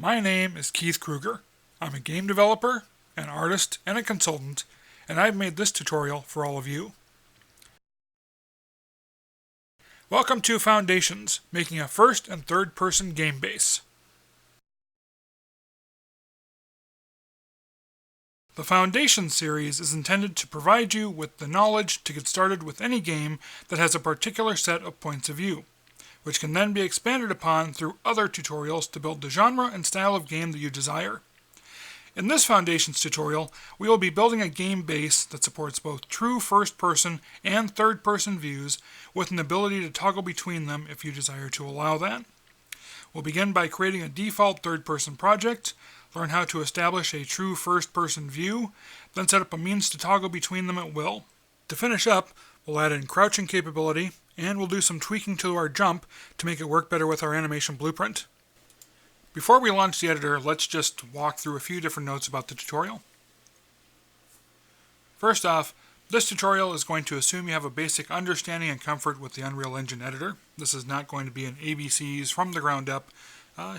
My name is Keith Kruger. I'm a game developer, an artist, and a consultant, and I've made this tutorial for all of you. Welcome to Foundations, making a first and third person game base. The Foundations series is intended to provide you with the knowledge to get started with any game that has a particular set of points of view, which can then be expanded upon through other tutorials to build the genre and style of game that you desire. In this Foundations tutorial, we will be building a game base that supports both true first-person and third-person views with an ability to toggle between them if you desire to allow that. We'll begin by creating a default third-person project, learn how to establish a true first-person view, then set up a means to toggle between them at will. To finish up, we'll add in crouching capability, and we'll do some tweaking to our jump to make it work better with our animation blueprint. Before we launch the editor, let's just walk through a few different notes about the tutorial. First off, this tutorial is going to assume you have a basic understanding and comfort with the Unreal Engine editor. This is not going to be an ABCs from the ground up.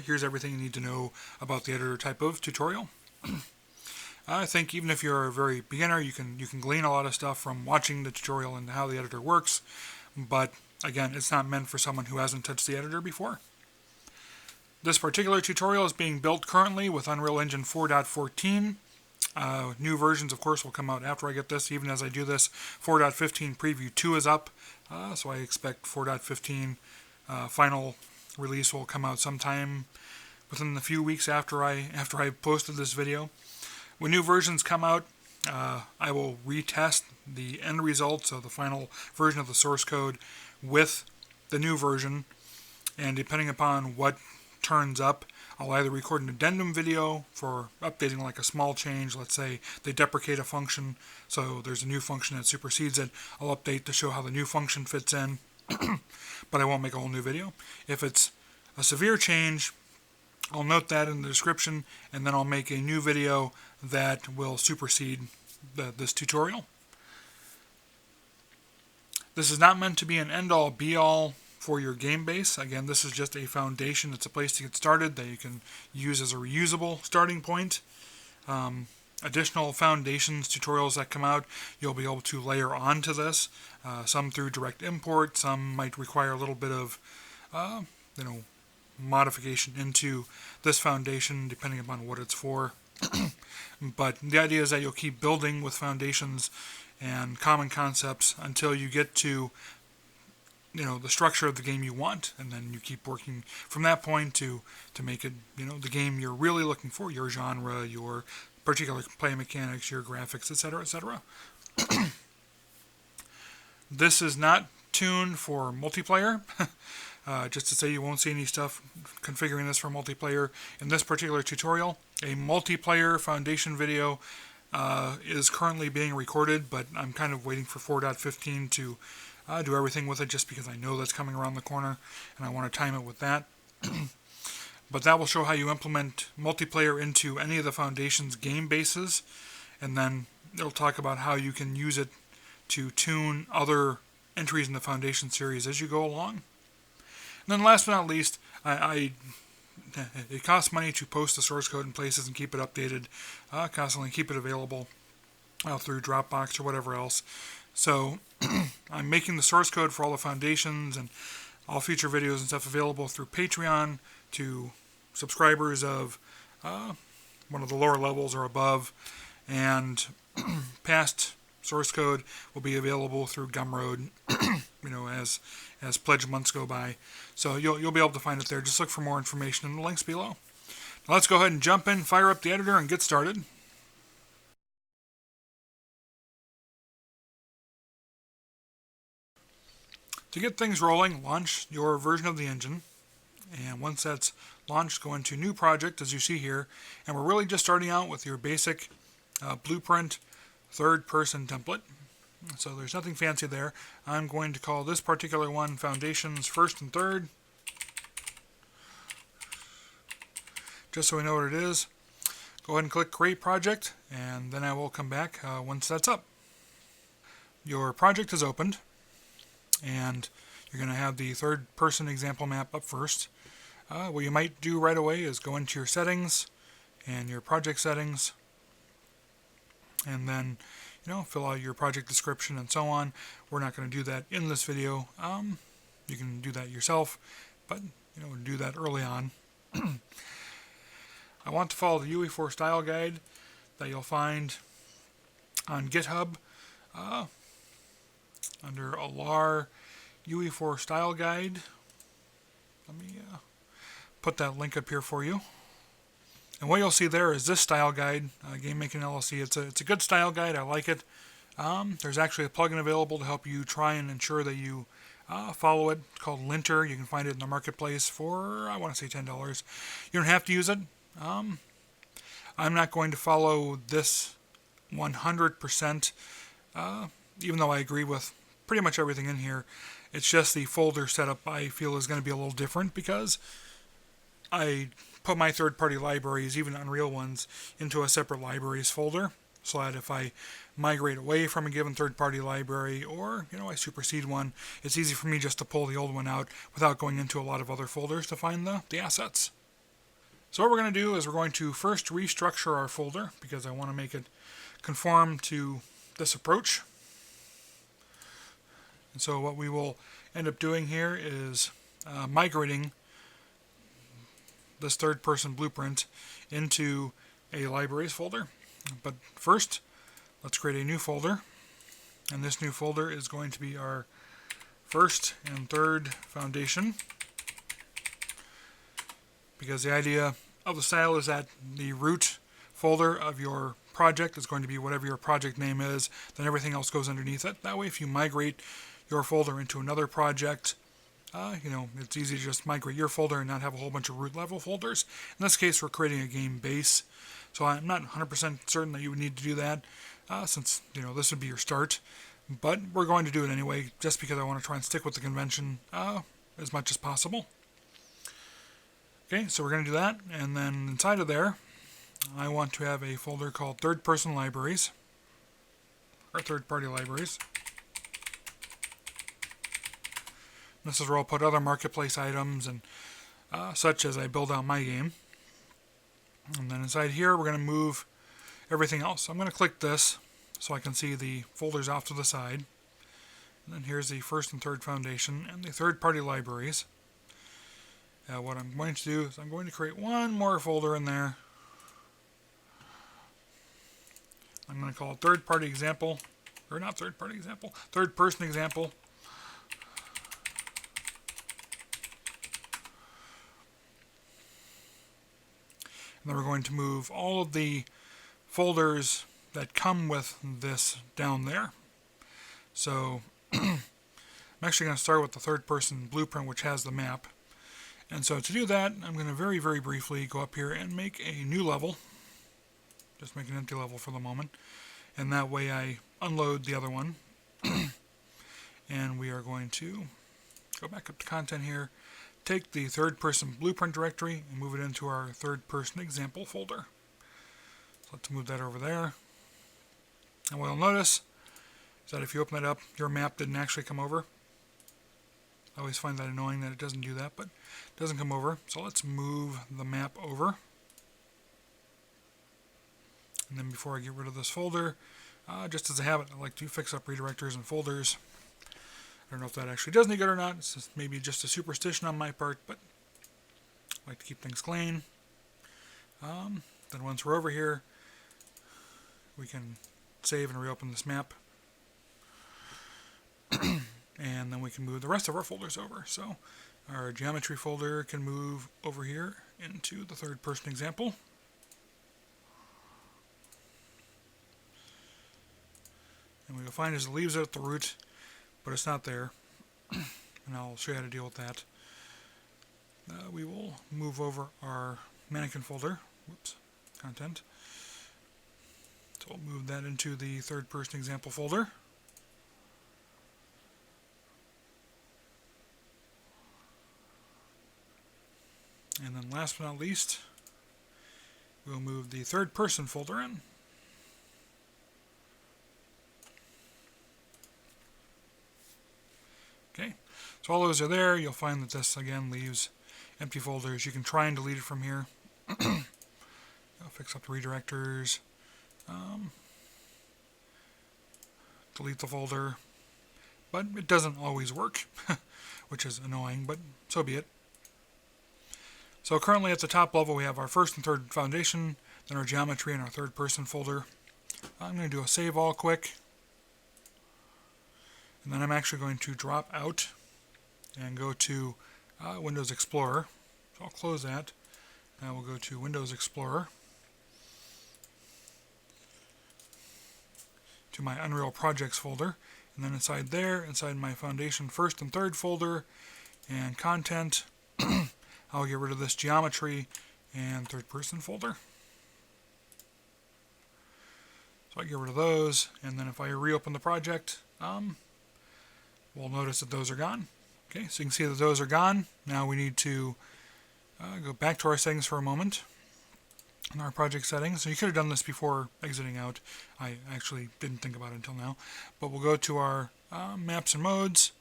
Here's everything you need to know about the editor type of tutorial. I think even if you're a very beginner, you can glean a lot of stuff from watching the tutorial and how the editor works. But again, it's not meant for someone who hasn't touched the editor before. This particular tutorial is being built currently with Unreal Engine 4.14. New versions, of course, will come out after I get this. Even as I do this, 4.15 Preview 2 is up, so I expect 4.15 final release will come out sometime within a few weeks after I posted this video. When new versions come out, I will retest the end results of the final version of the source code with the new version, and depending upon what turns up, I'll either record an addendum video for updating like a small change. Let's say they deprecate a function, so there's a new function that supersedes it. I'll update to show how the new function fits in, but I won't make a whole new video. If it's a severe change, I'll note that in the description, and then I'll make a new video that will supersede this tutorial. This is not meant to be an end-all, be-all for your game base. Again, this is just a foundation. It's a place to get started that you can use as a reusable starting point. Additional foundations tutorials that come out, you'll be able to layer onto this. Some through direct import, some might require a little bit of modification into this foundation depending upon what it's for. But the idea is that you'll keep building with foundations and common concepts until you get to the structure of the game you want, and then you keep working from that point to make it the game you're really looking for, your genre, your particular play mechanics, your graphics, etc., etc. This is not tuned for multiplayer. Just to say, you won't see any stuff configuring this for multiplayer in this particular tutorial. A multiplayer foundation video is currently being recorded, but I'm kind of waiting for 4.15 to do everything with it, just because I know that's coming around the corner and I want to time it with that. But that will show how you implement multiplayer into any of the Foundation's game bases, and then it'll talk about how you can use it to tune other entries in the Foundation series as you go along. And then last but not least, it costs money to post the source code in places and keep it updated, constantly keep it available through Dropbox or whatever else. So I'm making the source code for all the foundations and all future videos and stuff available through Patreon to subscribers of one of the lower levels or above, and past source code will be available through Gumroad as pledge months go by. So you'll be able to find it there. Just look for more information in the links below. Now let's go ahead and jump in, fire up the editor, and get started. To get things rolling, launch your version of the engine, and once that's launched, go into New Project, as you see here, and we're really just starting out with your basic blueprint third-person template. So there's nothing fancy there. I'm going to call this particular one Foundations First and Third, just so we know what it is. Go ahead and click Create Project, and then I will come back once that's up. Your project is opened, and you're going to have the third-person example map up first. what you might do right away is go into your settings and your project settings, and then fill out your project description and so on. We're not going to do that in this video. You can do that yourself, but do that early on. I want to follow the UE4 style guide that you'll find on GitHub under Alar UE4 style guide. Let me put that link up here for you. And what you'll see there is this style guide, Game Making LLC. It's a good style guide. I like it. There's actually a plugin available to help you try and ensure that you follow it. It's called Linter. You can find it in the marketplace for, I want to say, $10. You don't have to use it. I'm not going to follow this 100%, even though I agree with pretty much everything in here. It's just the folder setup I feel is going to be a little different because I put my third-party libraries, even Unreal ones, into a separate libraries folder, so that if I migrate away from a given third-party library or I supersede one, it's easy for me just to pull the old one out without going into a lot of other folders to find the assets. So what we're going to do is we're going to first restructure our folder because I want to make it conform to this approach. And so what we will end up doing here is migrating this third-person blueprint into a libraries folder. But first, let's create a new folder. And this new folder is going to be our first and third foundation. Because the idea of the style is that the root folder of your project is going to be whatever your project name is, then everything else goes underneath it. That way, if you migrate your folder into another project, it's easy to just migrate your folder and not have a whole bunch of root level folders. In this case, we're creating a game base, so I'm not 100% certain that you would need to do that, since this would be your start. But we're going to do it anyway, just because I want to try and stick with the convention as much as possible. Okay, so we're going to do that, and then inside of there, I want to have a folder called third-person libraries, or third-party libraries. This is where I'll put other marketplace items and such as I build out my game. And then inside here, we're going to move everything else. So I'm going to click this so I can see the folders off to the side. And then here's the first and third foundation and the third-party libraries. What I'm going to do is I'm going to create one more folder in there. I'm going to call it third-party example, or not third-party example, third-person example. And then we're going to move all of the folders that come with this down there. So I'm actually going to start with the third-person blueprint, which has the map. And so to do that, I'm going to very, very briefly go up here and make a new level. Just make an empty level for the moment. And that way I unload the other one. And we are going to go back up to content here. Take the third-person blueprint directory and move it into our third-person example folder. So let's move that over there. And what you'll notice is that if you open it up, your map didn't actually come over. I always find that annoying that it doesn't do that, but it doesn't come over. So let's move the map over. And then before I get rid of this folder, just as a habit, I like to fix up redirectors and folders. I don't know if that actually does any good or not. It's just maybe just a superstition on my part, but I like to keep things clean. Then once we're over here, we can save and reopen this map. And then we can move the rest of our folders over. So our geometry folder can move over here into the third-person example. And what you'll find is it leaves it at the root, but it's not there. And I'll show you how to deal with that. We will move over our mannequin folder. Whoops, content. So we'll move that into the third-person example folder. And then last but not least, we'll move the third-person folder in. Okay, so all those are there. You'll find that this again leaves empty folders. You can try and delete it from here. I'll fix up the redirectors. Delete the folder. But it doesn't always work, which is annoying, but so be it. So currently at the top level we have our first and third foundation, then our geometry and our third person folder. I'm going to do a save all quick. And then I'm actually going to drop out and go to Windows Explorer. So I'll close that. Now we'll go to Windows Explorer, to my Unreal Projects folder, and then inside there, inside my Foundation first and third folder, and content, I'll get rid of this geometry and third person folder. So I get rid of those, and then if I reopen the project, we'll notice that those are gone. Okay, so you can see that those are gone. Now we need to go back to our settings for a moment. In our project settings, so you could have done this before exiting out. I actually didn't think about it until now. But we'll go to our maps and modes,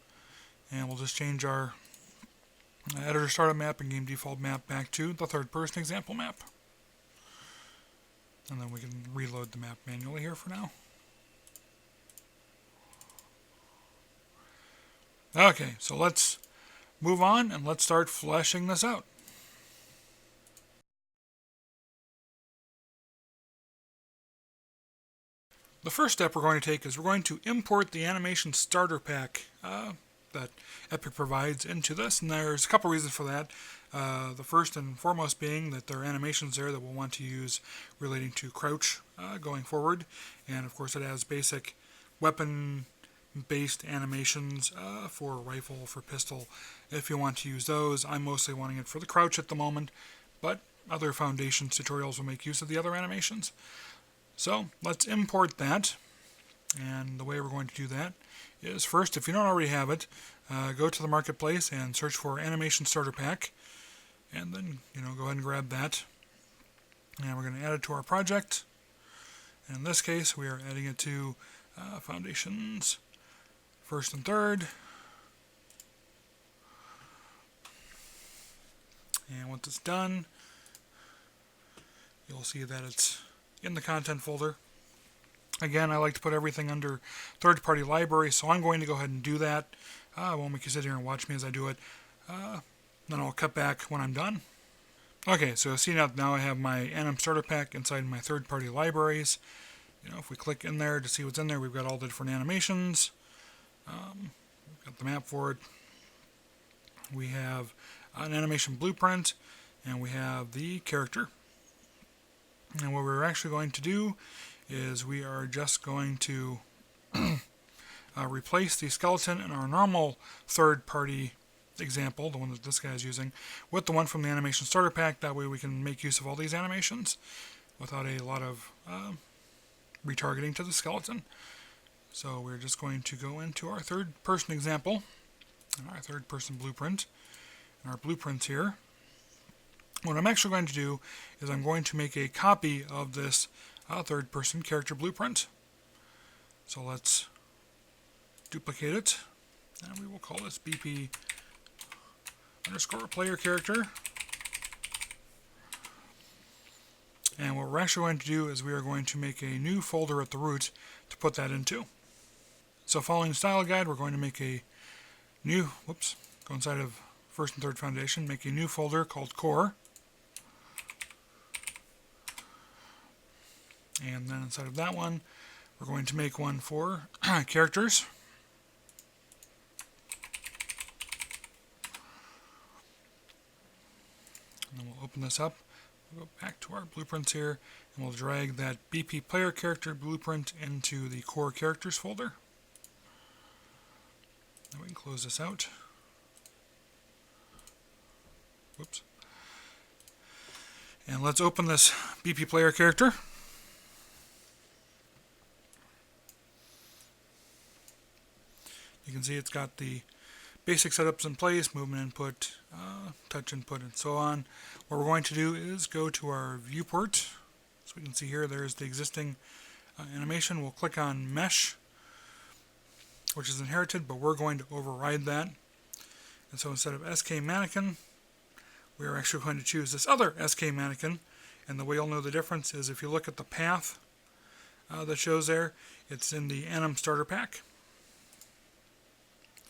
and we'll just change our editor startup map and game default map back to the third person example map. And then we can reload the map manually here for now. Okay, so let's move on and let's start fleshing this out. The first step we're going to take is we're going to import the animation starter pack that Epic provides into this, and there's a couple reasons for that. The first and foremost being that there are animations there that we'll want to use relating to crouch going forward, and of course it has basic weapon-based animations for rifle, for pistol, if you want to use those. I'm mostly wanting it for the crouch at the moment, but other Foundations tutorials will make use of the other animations. So let's import that, and the way we're going to do that is first, if you don't already have it, go to the marketplace and search for Animation Starter Pack, and then go ahead and grab that, and we're going to add it to our project. And in this case we are adding it to Foundations first and third, and once it's done you'll see that it's in the content folder. Again, I like to put everything under third-party library, so I'm going to go ahead and do that. I won't make you sit here and watch me as I do it. Then I'll cut back when I'm done. Okay, so see now I have my Anim Starter Pack inside my third-party libraries. If we click in there to see what's in there, we've got all the different animations. We've got the map for it. We have an animation blueprint, and we have the character. And what we're actually going to do is we are just going to replace the skeleton in our normal third-party example, the one that this guy is using, with the one from the Animation Starter Pack. That way we can make use of all these animations without a lot of retargeting to the skeleton. So we're just going to go into our third-person example and our third-person blueprint. And our blueprints here. What I'm actually going to do is I'm going to make a copy of this third-person character blueprint. So let's duplicate it, and we will call this BP underscore player character. And what we're actually going to do is we are going to make a new folder at the root to put that into. So following the style guide, we're going to make a new, go inside of first and third foundation, make a new folder called core. And then inside of that one, we're going to make one for characters. And then we'll open this up. We'll go back to our blueprints here, and we'll drag that BP player character blueprint into the core characters folder. Now we can close this out. Whoops. And let's open this BP player character. You can see it's got the basic setups in place, movement input, touch input, and so on. What we're going to do is go to our viewport. So we can see here there's the existing animation. We'll click on Mesh, which is inherited, but we're going to override that. And so instead of SK Mannequin, we are actually going to choose this other SK mannequin. And the way you'll know the difference is if you look at the path that shows there, it's in the Anim starter pack. So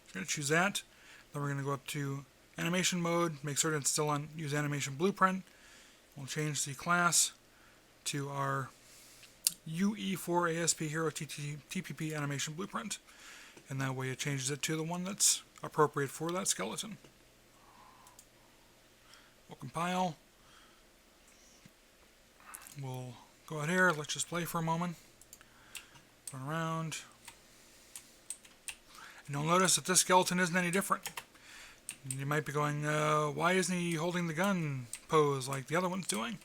we're going to choose that. Then we're going to go up to animation mode, make certain it's still on use animation blueprint. We'll change the class to our UE4 ASP Hero TPP animation blueprint. And that way it changes it to the one that's appropriate for that skeleton. We'll compile. We'll go out here, let's just play for a moment. Run around. And you'll notice that this skeleton isn't any different. You might be going, why isn't he holding the gun pose like the other one's doing?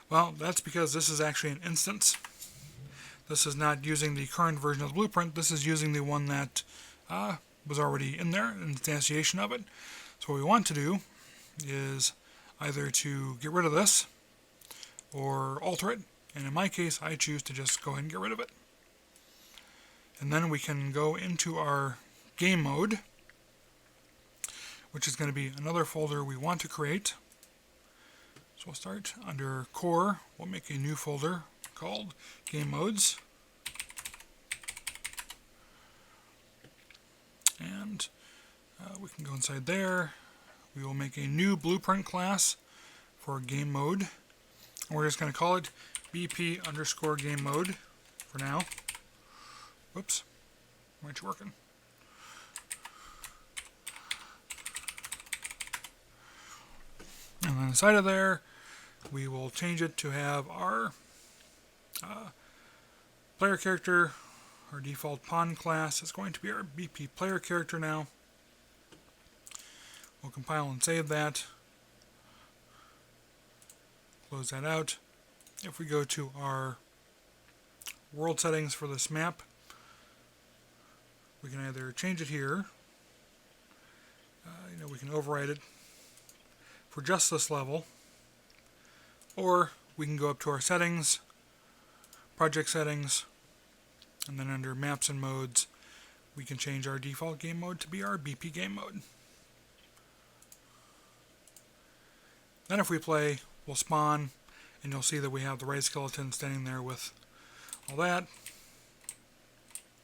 Well, that's because this is actually an instance. This is not using the current version of the blueprint. This is using the one that was already in there, an instantiation of it. So what we want to do is either to get rid of this or alter it. And in my case, I choose to just go ahead and get rid of it. And then we can go into our game mode, which is going to be another folder we want to create. So we'll start under core. We'll make a new folder called game modes. And we can go inside there. We will make a new blueprint class for game mode. And we're just going to call it BP underscore game mode for now. Whoops. Why aren't you working? And then inside of there, we will change it to have our player character. Our default pawn class is going to be our BP player character now. We'll compile and save that. Close that out. If we go to our world settings for this map, we can either change it here, we can override it for just this level, or we can go up to our settings, project settings, and then under maps and modes, we can change our default game mode to be our BP game mode. Then if we play, we'll spawn, and you'll see that we have the right skeleton standing there with all that.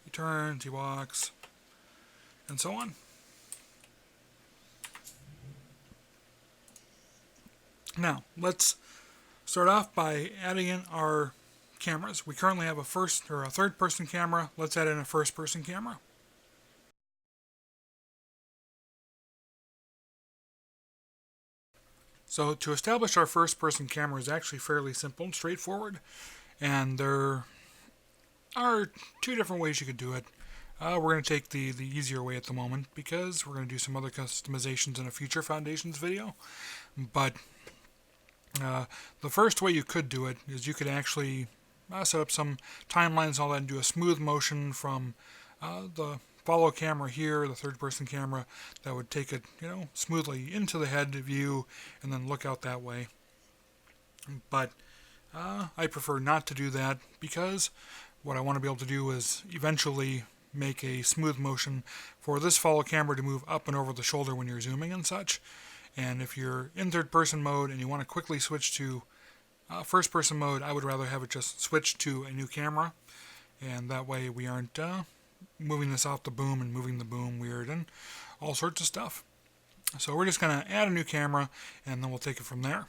He turns, he walks, and so on. Now, let's start off by adding in our cameras. We currently have a third-person camera. Let's add in a first-person camera. So to establish our first-person camera is actually fairly simple and straightforward, and there are two different ways you could do it. We're going to take the easier way at the moment because we're going to do some other customizations in a future Foundations video. But the first way you could do it is you could actually set up some timelines and all that and do a smooth motion from the follow camera here, the third-person camera, that would take it, smoothly into the head view and then look out that way. But I prefer not to do that because what I want to be able to do is eventually make a smooth motion for this follow camera to move up and over the shoulder when you're zooming and such. And if you're in third-person mode and you want to quickly switch to first-person mode, I would rather have it just switch to a new camera, and that way we aren't moving this off the boom and moving the boom weird and all sorts of stuff. So we're just going to add a new camera, and then we'll take it from there.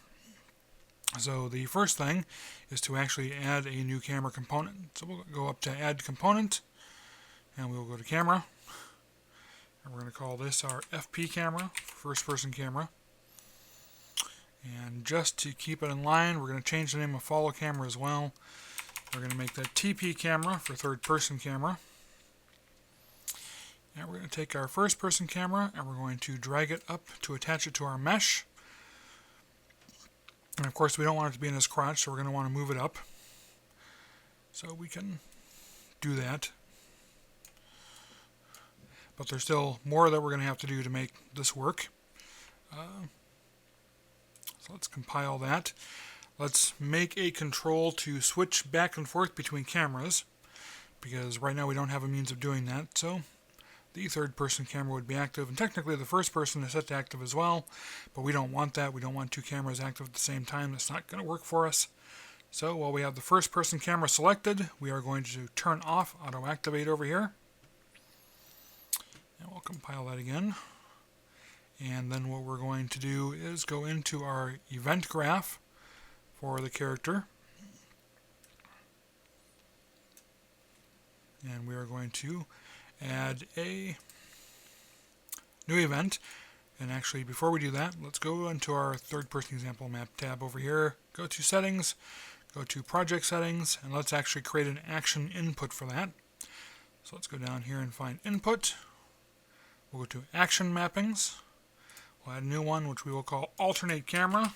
So the first thing is to actually add a new camera component. So we'll go up to Add Component, and we'll go to Camera. And we're going to call this our FP camera, first-person camera. And just to keep it in line, we're going to change the name of follow camera as well. We're going to make that TP camera for third-person camera. And we're going to take our first-person camera and we're going to drag it up to attach it to our mesh. And of course we don't want it to be in his crotch, so we're going to want to move it up. So we can do that. But there's still more that we're going to have to do to make this work. So let's compile that. Let's make a control to switch back and forth between cameras, because right now we don't have a means of doing that. So the third person camera would be active, and technically the first person is set to active as well, but we don't want that. We don't want two cameras active at the same time. That's not going to work for us. So while we have the first person camera selected, we are going to turn off auto activate over here, and we'll compile that again. And then what we're going to do is go into our event graph for the character, and we are going to add a new event. And actually, before we do that, let's go into our third person example map tab over here, go to settings, go to project settings, and let's actually create an action input for that. So let's go down here and find input. We'll go to action mappings. We'll add a new one, which we will call alternate camera.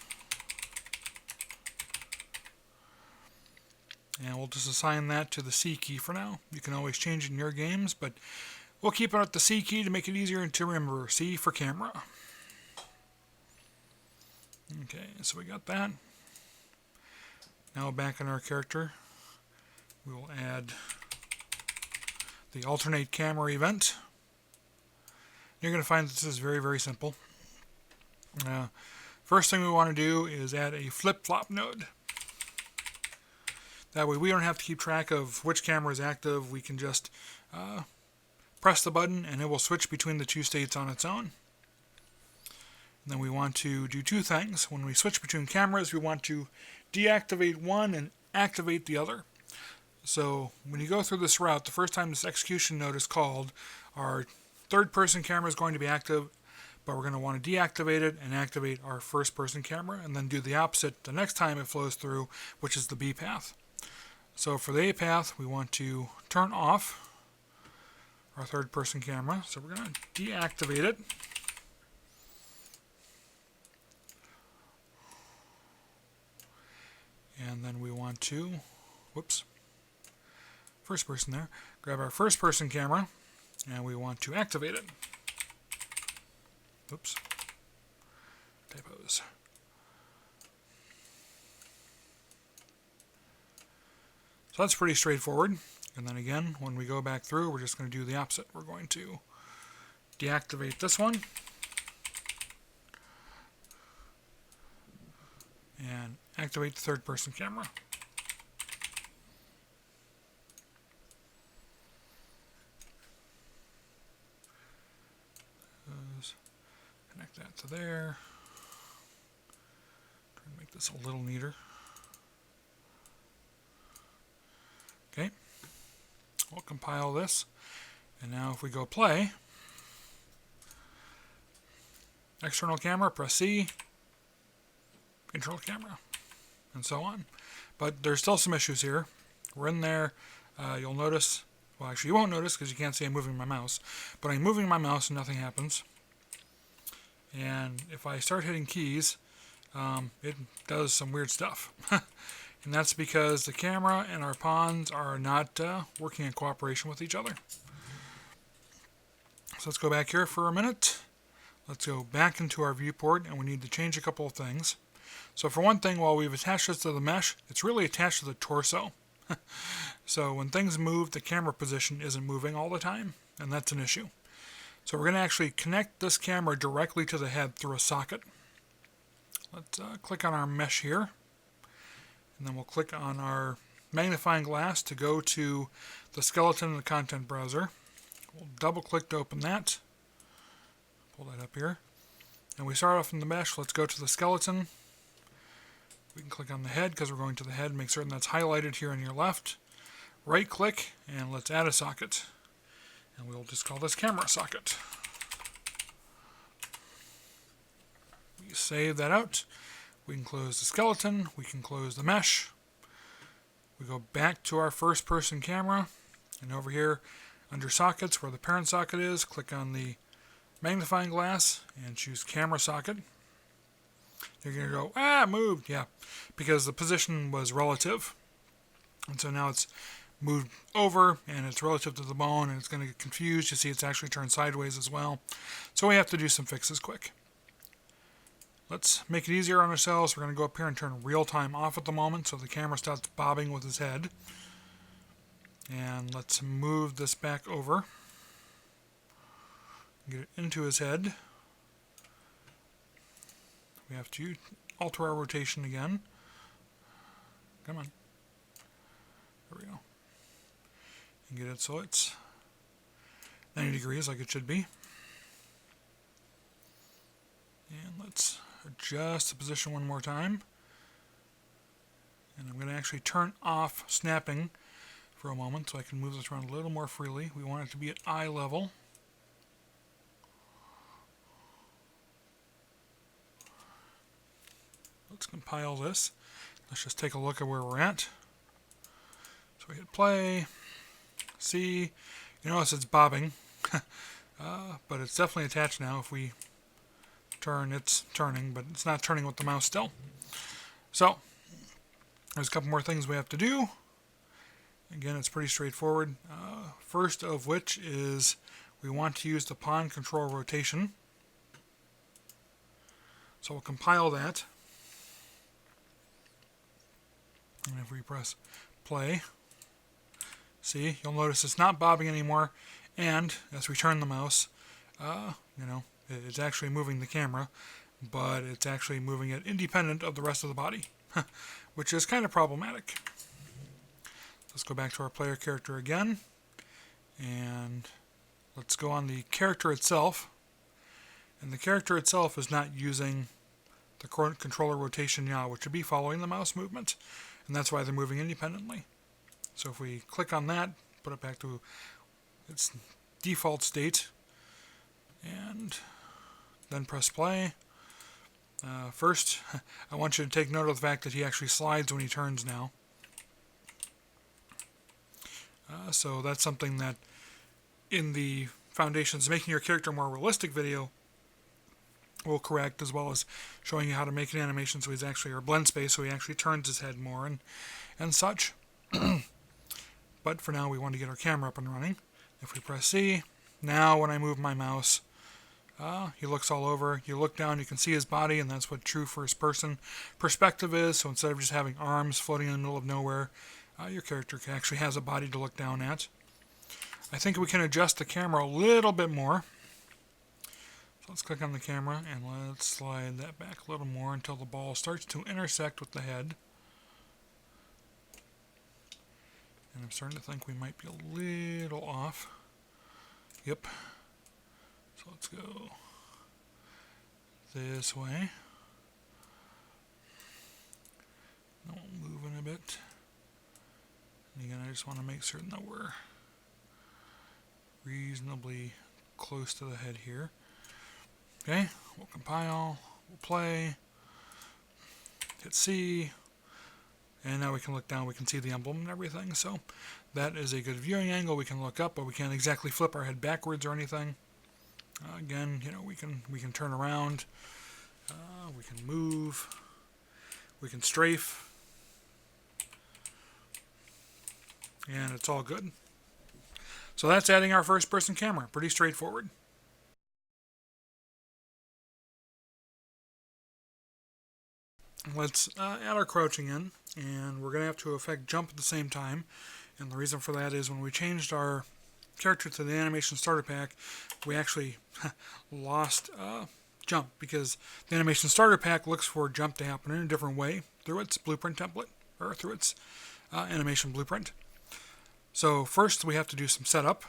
And we'll just assign that to the C key for now. You can always change it in your games, but we'll keep it at the C key to make it easier to remember. C for camera. Okay, so we got that. Now back in our character, we will add the alternate camera event. You're going to find this is very, very simple. First thing we want to do is add a flip-flop node. That way we don't have to keep track of which camera is active. We can just press the button and it will switch between the two states on its own. And then we want to do two things. When we switch between cameras, we want to deactivate one and activate the other. So when you go through this route, the first time this execution node is called, our third person camera is going to be active, but we're going to want to deactivate it and activate our first person camera, and then do the opposite the next time it flows through, which is the B path. So for the A path, we want to turn off our third person camera. So we're going to deactivate it. And then we want to, first person there, grab our first person camera, and we want to activate it. Typos. So that's pretty straightforward. And then again, when we go back through, we're just going to do the opposite. We're going to deactivate this one and activate the third person camera. Connect that to there. Try to make this a little neater. Okay, we'll compile this, and now if we go play, external camera, press C, internal camera, and so on. But there's still some issues here. We're in there, you'll notice, well actually you won't notice because you can't see I'm moving my mouse, but I'm moving my mouse and nothing happens. And if I start hitting keys, it does some weird stuff. And that's because the camera and our pawns are not working in cooperation with each other. So let's go back here for a minute. Let's go back into our viewport, and we need to change a couple of things. So for one thing, while we've attached this to the mesh, it's really attached to the torso. So when things move, the camera position isn't moving all the time, and that's an issue. So we're going to actually connect this camera directly to the head through a socket. Let's click on our mesh here. And then we'll click on our magnifying glass to go to the skeleton in the content browser. We'll double click to open that. Pull that up here. And we start off in the mesh. Let's go to the skeleton. We can click on the head because we're going to the head. Make certain that's highlighted here on your left. Right click and let's add a socket. And we'll just call this camera socket. We save that out. We can close the skeleton, we can close the mesh. We go back to our first person camera, and over here under sockets where the parent socket is, click on the magnifying glass and choose camera socket. You're going to go, it moved, yeah, because the position was relative. And so now it's moved over and it's relative to the bone and it's going to get confused. You see it's actually turned sideways as well. So we have to do some fixes quick. Let's make it easier on ourselves. We're going to go up here and turn real time off at the moment so the camera stops bobbing with his head. And let's move this back over. Get it into his head. We have to alter our rotation again. Come on. There we go. And get it so it's 90 degrees like it should be. And let's adjust the position one more time. And I'm going to actually turn off snapping for a moment so I can move this around a little more freely. We want it to be at eye level. Let's compile this. Let's just take a look at where we're at. So we hit play. See, you notice it's bobbing, but it's definitely attached now. If we turn, it's turning, but it's not turning with the mouse still. So there's a couple more things we have to do. Again, it's pretty straightforward. First of which is we want to use the pawn control rotation. So we'll compile that. And if we press play, see, you'll notice it's not bobbing anymore. And as we turn the mouse, it's actually moving the camera, but it's actually moving it independent of the rest of the body, which is kind of problematic. Let's go back to our player character again, and let's go on the character itself. And the character itself is not using the controller rotation yaw, which would be following the mouse movement, and that's why they're moving independently. So if we click on that, put it back to its default state, and then press play. First, I want you to take note of the fact that he actually slides when he turns now. So that's something that in the Foundations Making Your Character More Realistic video will correct, as well as showing you how to make an animation so he's actually, or blend space, so he actually turns his head more and such. But for now we want to get our camera up and running. If we press C, now when I move my mouse, he looks all over. You look down, you can see his body, and that's what true first person perspective is. So instead of just having arms floating in the middle of nowhere, your character actually has a body to look down at. I think we can adjust the camera a little bit more. So let's click on the camera and let's slide that back a little more until the ball starts to intersect with the head. And I'm starting to think we might be a little off. Yep. So let's go this way. Now we'll move in a bit. And again, I just want to make certain that we're reasonably close to the head here. Okay, we'll compile, we'll play, hit C, and now we can look down, we can see the emblem and everything. So that is a good viewing angle. We can look up, but we can't exactly flip our head backwards or anything. Again, we can turn around, we can move, we can strafe, and it's all good. So that's adding our first-person camera. Pretty straightforward. Let's add our crouching in, and we're going to have to affect jump at the same time. And the reason for that is when we changed our character to the animation starter pack, we actually lost jump, because the animation starter pack looks for jump to happen in a different way through its blueprint template, or through its animation blueprint. So first we have to do some setup.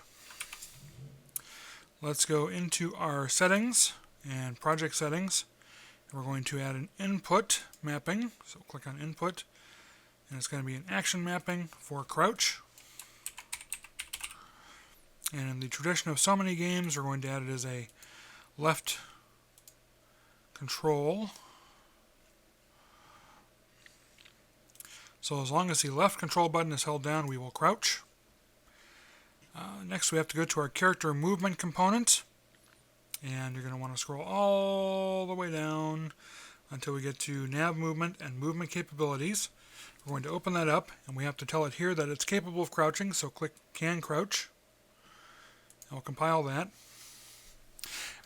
Let's go into our settings and project settings. We're going to add an input mapping. So click on input, and it's going to be an action mapping for crouch. And in the tradition of so many games, we're going to add it as a left control. So as long as the left control button is held down, we will crouch. Next we have to go to our character movement component, and you're going to want to scroll all the way down until we get to nav movement and movement capabilities. We're going to open that up, and we have to tell it here that it's capable of crouching, so click can crouch. I'll compile that.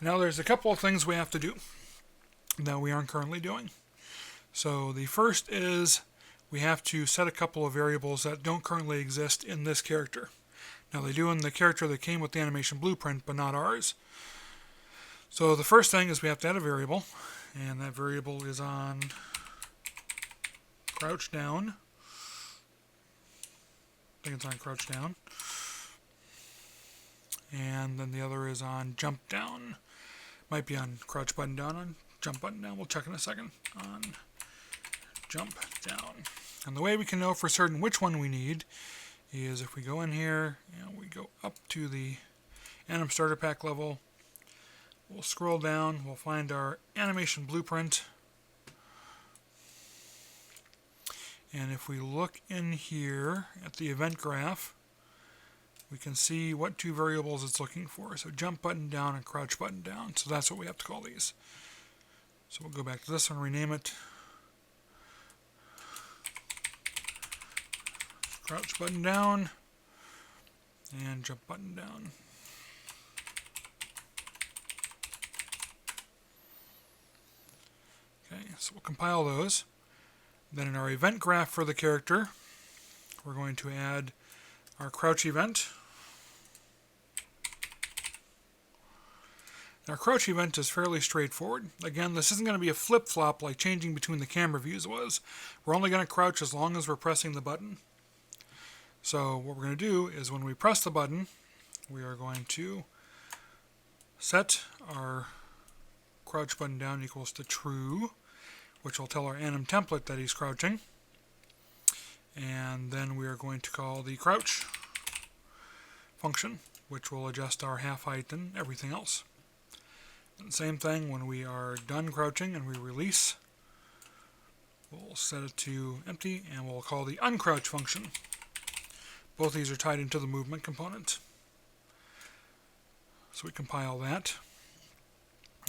Now there's a couple of things we have to do that we aren't currently doing. So the first is we have to set a couple of variables that don't currently exist in this character. Now they do in the character that came with the animation blueprint, but not ours. So the first thing is we have to add a variable, and that variable is on crouch down. I think it's on crouch down. And then the other is on jump down. Might be on crouch button down, on jump button down. We'll check in a second. On jump down. And the way we can know for certain which one we need is if we go in here and we go up to the Anim Starter Pack level, we'll scroll down, we'll find our animation blueprint. And if we look in here at the event graph, we can see what two variables it's looking for. So jump button down and crouch button down. So that's what we have to call these. So we'll go back to this one, rename it. Crouch button down and jump button down. Okay, so we'll compile those. Then in our event graph for the character, we're going to add our crouch event. Our crouch event is fairly straightforward. Again, this isn't going to be a flip-flop like changing between the camera views was. We're only going to crouch as long as we're pressing the button. So what we're going to do is when we press the button, we are going to set our crouch button down equals to true, which will tell our anim template that he's crouching. And then we are going to call the crouch function, which will adjust our half height and everything else. And same thing when we are done crouching and we release, we'll set it to empty and we'll call the uncrouch function. Both these are tied into the movement component. So we compile that.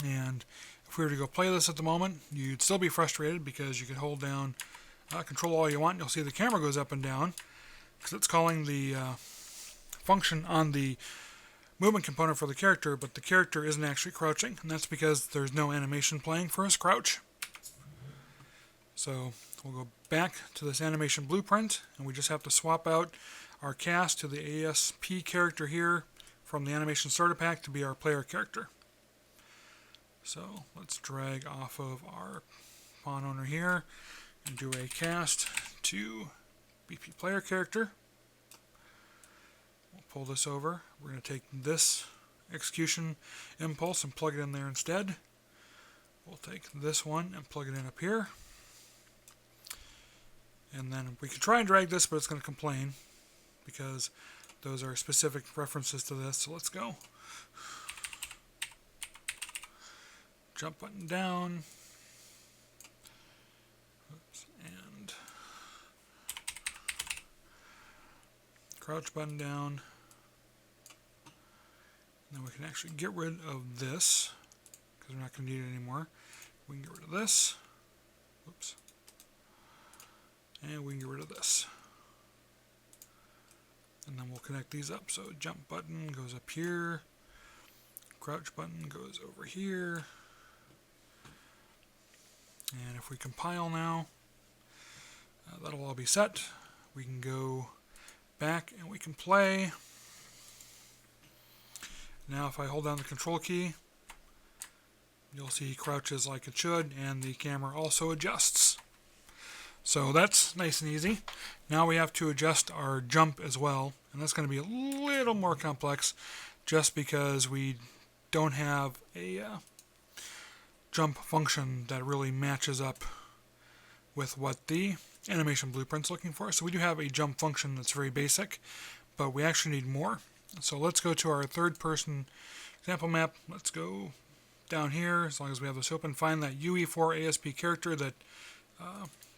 And if we were to go play this at the moment, you'd still be frustrated because you could hold down control all you want, and you'll see the camera goes up and down because it's calling the function on the movement component for the character, but the character isn't actually crouching, and that's because there's no animation playing for his crouch. So we'll go back to this animation blueprint, and we just have to swap out our cast to the ASP character here from the animation starter pack to be our player character. So let's drag off of our pawn owner here and do a cast to BP player character. We'll pull this over. We're going to take this execution impulse and plug it in there instead. We'll take this one and plug it in up here. And then we can try and drag this, but it's going to complain because those are specific references to this. So let's go. Jump button down. Oops, and crouch button down. And then we can actually get rid of this because we're not going to need it anymore. We can get rid of this. Whoops. And we can get rid of this. And then we'll connect these up. So jump button goes up here. Crouch button goes over here. And if we compile now, that'll all be set. We can go back and we can play. Now if I hold down the control key, you'll see he crouches like it should, and the camera also adjusts. So that's nice and easy. Now we have to adjust our jump as well, and that's going to be a little more complex just because we don't have a jump function that really matches up with what the animation blueprint's looking for. So we do have a jump function that's very basic, but we actually need more. So let's go to our third person example map. Let's go down here, as long as we have this open, find that UE4 ASP character that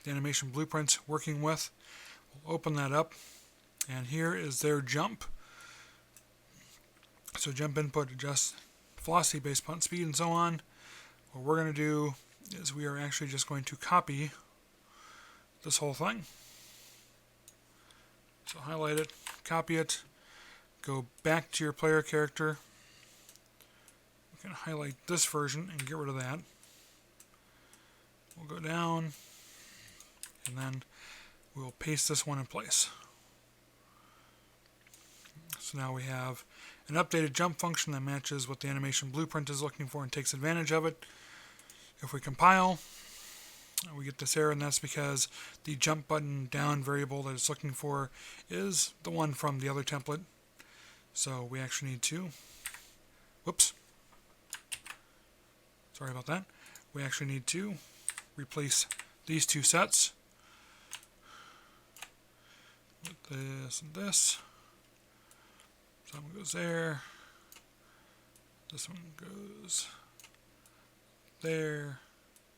the animation blueprint's working with. We'll open that up, and here is their jump. So jump input adjusts velocity, base punt speed, and so on. What we're going to do is we are actually just going to copy this whole thing. So highlight it, copy it, go back to your player character. We can highlight this version and get rid of that. We'll go down, and then we'll paste this one in place. So now we have an updated jump function that matches what the animation blueprint is looking for and takes advantage of it. If we compile, we get this error, and that's because the jump button down variable that it's looking for is the one from the other template. So we actually need to, whoops, sorry about that. We actually need to replace these two sets with this and this. So that one goes there. This one goes there.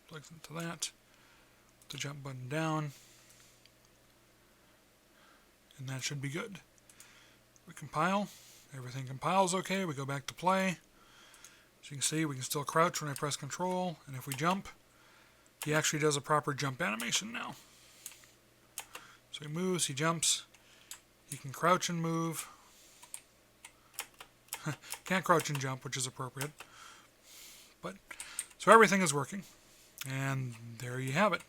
Plugs into that. The jump button down. And that should be good. We compile. Everything compiles okay. We go back to play. As you can see, we can still crouch when I press control. And if we jump, he actually does a proper jump animation now. So he moves, he jumps. He can crouch and move. Can't crouch and jump, which is appropriate. But so everything is working. And there you have it.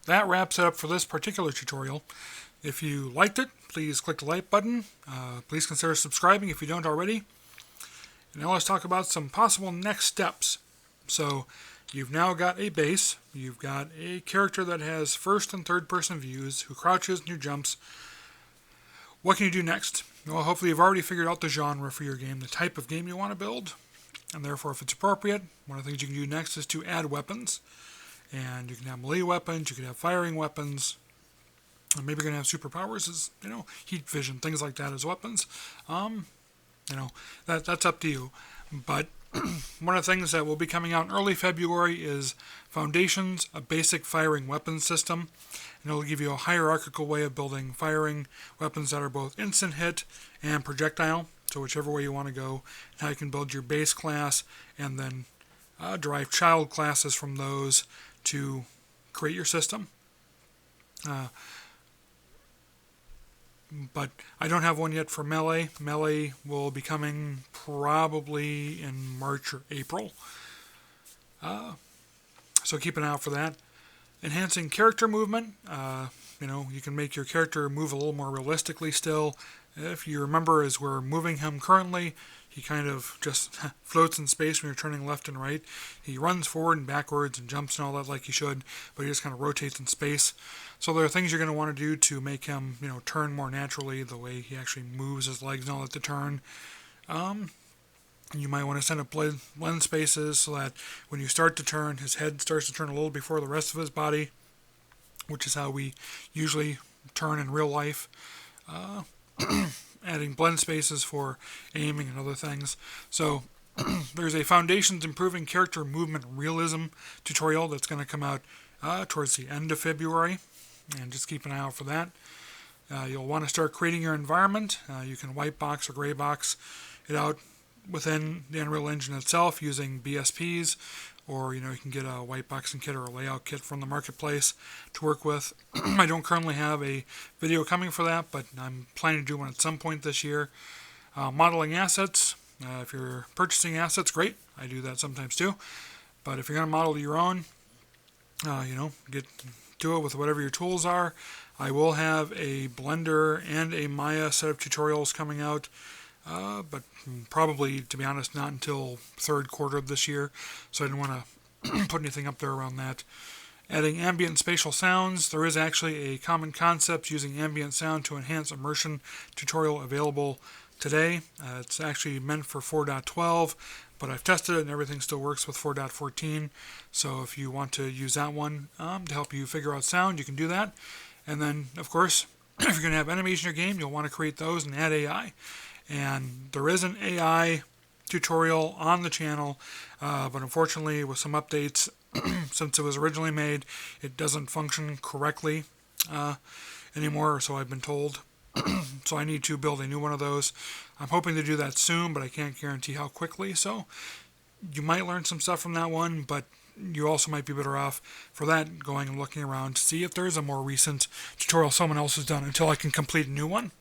That wraps it up for this particular tutorial. If you liked it, please click the like button. Please consider subscribing if you don't already. And now let's talk about some possible next steps. So you've now got a base. You've got a character that has first and third person views, who crouches and who jumps. What can you do next? Well, hopefully you've already figured out the genre for your game, the type of game you want to build. And therefore, if it's appropriate, one of the things you can do next is to add weapons. And you can have melee weapons, you can have firing weapons. And maybe you're going to have superpowers as, heat vision, things like that as weapons. That's up to you. But one of the things that will be coming out in early February is Foundations, a basic firing weapons system. And it'll give you a hierarchical way of building firing weapons that are both instant hit and projectile. So whichever way you want to go, how you can build your base class and then derive child classes from those to create your system. But I don't have one yet for Melee. Melee will be coming probably in March or April. So keep an eye out for that. Enhancing character movement. You can make your character move a little more realistically still. If you remember, as we're moving him currently, he kind of just floats in space when you're turning left and right. He runs forward and backwards and jumps and all that like he should, but he just kind of rotates in space. So there are things you're going to want to do to make him, turn more naturally, the way he actually moves his legs and all that to turn. You might want to set up blend spaces so that when you start to turn, his head starts to turn a little before the rest of his body, which is how we usually turn in real life. Adding blend spaces for aiming and other things. So there's a Foundations Improving Character Movement Realism tutorial that's going to come out towards the end of February, and just keep an eye out for that. You'll want to start creating your environment. You can white box or gray box it out within the Unreal Engine itself using BSPs, or you can get a white boxing kit or a layout kit from the marketplace to work with. I don't currently have a video coming for that, but I'm planning to do one at some point this year. Modeling assets. If you're purchasing assets, great. I do that sometimes too. But if you're going to model your own, get to it with whatever your tools are. I will have a Blender and a Maya set of tutorials coming out. But probably, to be honest, not until third quarter of this year, so I didn't want to put anything up there around that. Adding ambient spatial sounds. There is actually a common concept using ambient sound to enhance immersion tutorial available today. It's actually meant for 4.12, but I've tested it and everything still works with 4.14, so if you want to use that one to help you figure out sound, you can do that. And then, of course, if you're going to have enemies in your game, you'll want to create those and add AI. And there is an AI tutorial on the channel, but unfortunately with some updates since it was originally made, it doesn't function correctly anymore, so I've been told. So I need to build a new one of those. I'm hoping to do that soon, but I can't guarantee how quickly. So you might learn some stuff from that one, but you also might be better off for that going and looking around to see if there's a more recent tutorial someone else has done until I can complete a new one.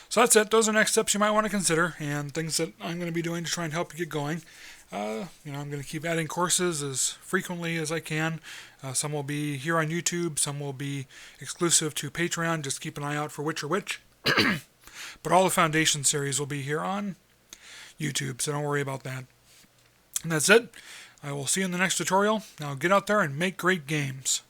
So that's it. Those are next steps you might want to consider and things that I'm going to be doing to try and help you get going. I'm going to keep adding courses as frequently as I can. Some will be here on YouTube, some will be exclusive to Patreon. Just keep an eye out for which are which. But all the Foundation series will be here on YouTube, so don't worry about that. And that's it. I will see you in the next tutorial. Now get out there and make great games.